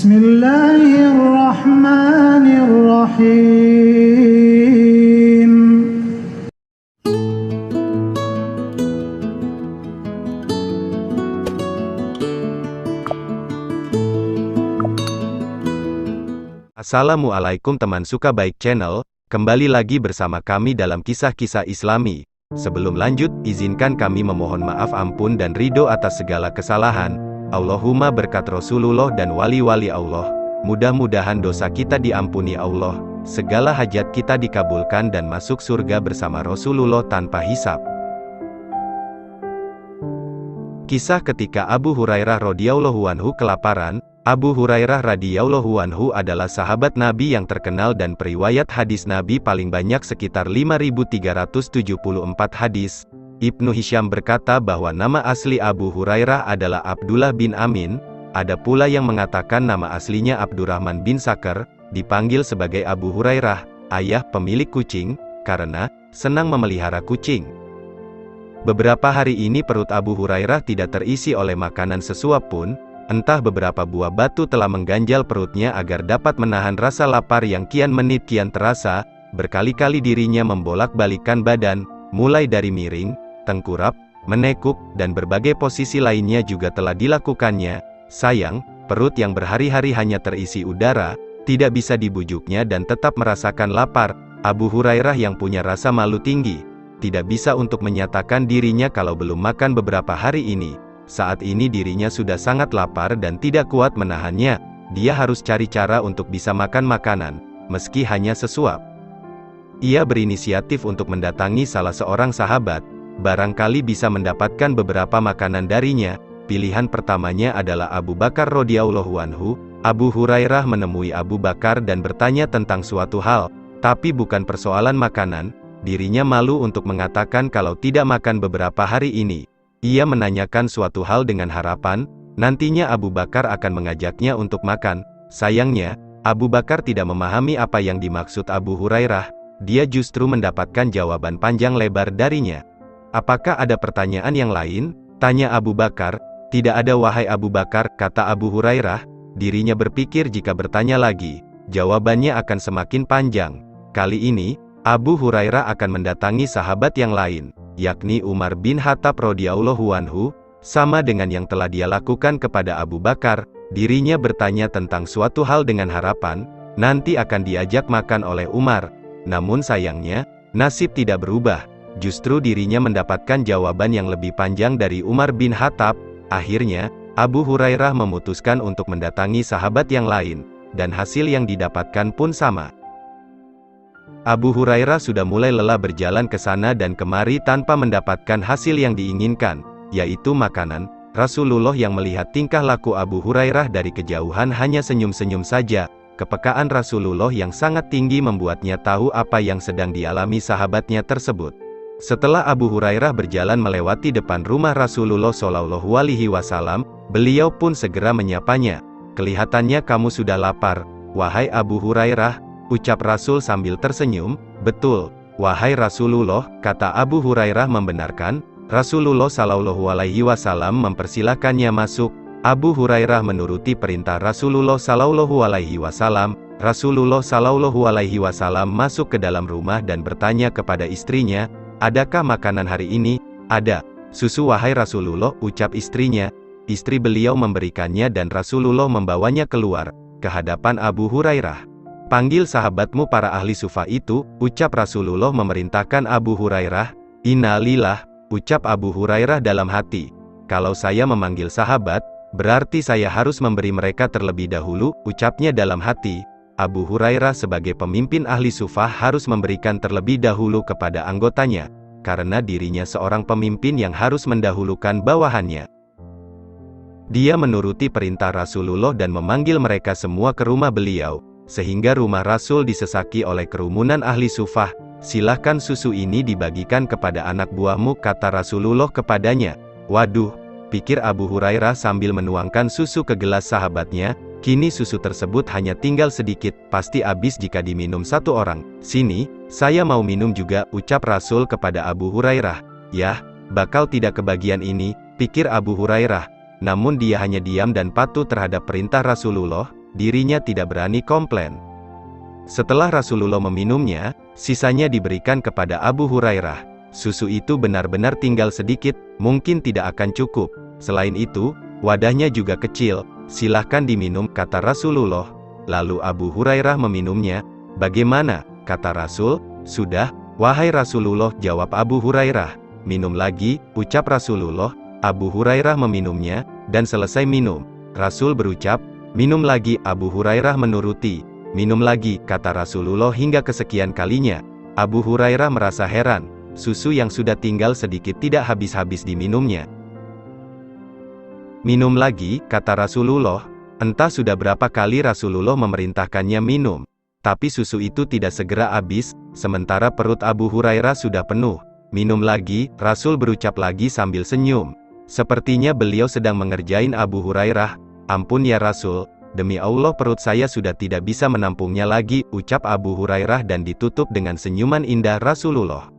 Bismillahirrahmanirrahim. Assalamualaikum teman suka baik channel, kembali lagi bersama kami dalam kisah-kisah Islami. Sebelum lanjut, izinkan kami memohon maaf ampun dan ridho atas segala kesalahan. Allahumma berkat Rasulullah dan wali-wali Allah. Mudah-mudahan dosa kita diampuni Allah, segala hajat kita dikabulkan dan masuk surga bersama Rasulullah tanpa hisab. Kisah ketika Abu Hurairah radhiyallahu anhu kelaparan. Abu Hurairah radhiyallahu anhu adalah sahabat Nabi yang terkenal dan periwayat hadis Nabi paling banyak sekitar 5.374 hadis. Ibnu Hisham berkata bahwa nama asli Abu Hurairah adalah Abdullah bin Amin. Ada pula yang mengatakan nama aslinya Abdurrahman bin Sakhr, dipanggil sebagai Abu Hurairah, ayah pemilik kucing, karena senang memelihara kucing. Beberapa hari ini perut Abu Hurairah tidak terisi oleh makanan sesuap pun. Entah beberapa buah batu telah mengganjal perutnya agar dapat menahan rasa lapar yang kian menit kian terasa. Berkali-kali dirinya membolak-balikkan badan, mulai dari miring, tengkurap, menekuk, dan berbagai posisi lainnya juga telah dilakukannya. Sayang, perut yang berhari-hari hanya terisi udara, tidak bisa dibujuknya dan tetap merasakan lapar. Abu Hurairah yang punya rasa malu tinggi, tidak bisa untuk menyatakan dirinya kalau belum makan beberapa hari ini. Saat ini dirinya sudah sangat lapar dan tidak kuat menahannya. Dia harus cari cara untuk bisa makan makanan, meski hanya sesuap. Ia berinisiatif untuk mendatangi salah seorang sahabat, barangkali bisa mendapatkan beberapa makanan darinya. Pilihan pertamanya adalah Abu Bakar radhiyallahu anhu. Abu Hurairah menemui Abu Bakar dan bertanya tentang suatu hal, tapi bukan persoalan makanan. Dirinya malu untuk mengatakan kalau tidak makan beberapa hari ini. Ia menanyakan suatu hal dengan harapan, nantinya Abu Bakar akan mengajaknya untuk makan. Sayangnya, Abu Bakar tidak memahami apa yang dimaksud Abu Hurairah. Dia justru mendapatkan jawaban panjang lebar darinya. "Apakah ada pertanyaan yang lain?" tanya Abu Bakar. "Tidak ada wahai Abu Bakar," kata Abu Hurairah. Dirinya berpikir jika bertanya lagi, jawabannya akan semakin panjang. Kali ini, Abu Hurairah akan mendatangi sahabat yang lain, yakni Umar bin Khattab radhiyallahu anhu. Sama dengan yang telah dia lakukan kepada Abu Bakar, dirinya bertanya tentang suatu hal dengan harapan, nanti akan diajak makan oleh Umar. Namun sayangnya, nasib tidak berubah. Justru dirinya mendapatkan jawaban yang lebih panjang dari Umar bin Khattab. Akhirnya, Abu Hurairah memutuskan untuk mendatangi sahabat yang lain, dan hasil yang didapatkan pun sama. Abu Hurairah sudah mulai lelah berjalan ke sana dan kemari tanpa mendapatkan hasil yang diinginkan, yaitu makanan. Rasulullah yang melihat tingkah laku Abu Hurairah dari kejauhan hanya senyum-senyum saja. Kepekaan Rasulullah yang sangat tinggi membuatnya tahu apa yang sedang dialami sahabatnya tersebut. Setelah Abu Hurairah berjalan melewati depan rumah Rasulullah Shallallahu Alaihi Wasallam, beliau pun segera menyapanya. "Kelihatannya kamu sudah lapar, wahai Abu Hurairah," ucap Rasul sambil tersenyum. "Betul, wahai Rasulullah," kata Abu Hurairah membenarkan. Rasulullah Shallallahu Alaihi Wasallam mempersilahkannya masuk. Abu Hurairah menuruti perintah Rasulullah Shallallahu Alaihi Wasallam. Rasulullah Shallallahu Alaihi Wasallam masuk ke dalam rumah dan bertanya kepada istrinya, "Adakah makanan hari ini?" "Ada, susu wahai Rasulullah," ucap istrinya. Istri beliau memberikannya dan Rasulullah membawanya keluar, ke hadapan Abu Hurairah. "Panggil sahabatmu para ahli sufa itu," ucap Rasulullah memerintahkan Abu Hurairah. "Innalillah," ucap Abu Hurairah dalam hati. "Kalau saya memanggil sahabat, berarti saya harus memberi mereka terlebih dahulu," ucapnya dalam hati. Abu Hurairah sebagai pemimpin ahli sufah harus memberikan terlebih dahulu kepada anggotanya, karena dirinya seorang pemimpin yang harus mendahulukan bawahannya. Dia menuruti perintah Rasulullah dan memanggil mereka semua ke rumah beliau, sehingga rumah Rasul disesaki oleh kerumunan ahli sufah. "Silahkan susu ini dibagikan kepada anak buahmu," kata Rasulullah kepadanya. "Waduh," pikir Abu Hurairah sambil menuangkan susu ke gelas sahabatnya, "kini susu tersebut hanya tinggal sedikit, pasti habis jika diminum satu orang. Sini, saya mau minum juga," ucap Rasul kepada Abu Hurairah. "Yah, bakal tidak kebagian ini," pikir Abu Hurairah. Namun dia hanya diam dan patuh terhadap perintah Rasulullah. dirinya tidak berani komplain. Setelah Rasulullah meminumnya, sisanya diberikan kepada Abu Hurairah. Susu itu benar-benar tinggal sedikit, mungkin tidak akan cukup. Selain itu, wadahnya juga kecil, silahkan diminum, kata Rasulullah. Lalu Abu Hurairah meminumnya. Bagaimana? Kata Rasul. Sudah, wahai Rasulullah, jawab Abu Hurairah. Minum lagi, ucap Rasulullah. Abu Hurairah meminumnya, dan selesai minum. Rasul berucap, minum lagi, Abu Hurairah menuruti. Minum lagi, kata Rasulullah hingga kesekian kalinya. Abu Hurairah merasa heran, susu yang sudah tinggal sedikit tidak habis-habis diminumnya. Minum lagi, kata Rasulullah. Entah sudah berapa kali Rasulullah memerintahkannya minum, tapi susu itu tidak segera habis, sementara perut Abu Hurairah sudah penuh. Minum lagi, Rasul berucap lagi sambil senyum. Sepertinya beliau sedang mengerjain Abu Hurairah. Ampun ya Rasul, demi Allah perut saya sudah tidak bisa menampungnya lagi, ucap Abu Hurairah dan ditutup dengan senyuman indah Rasulullah.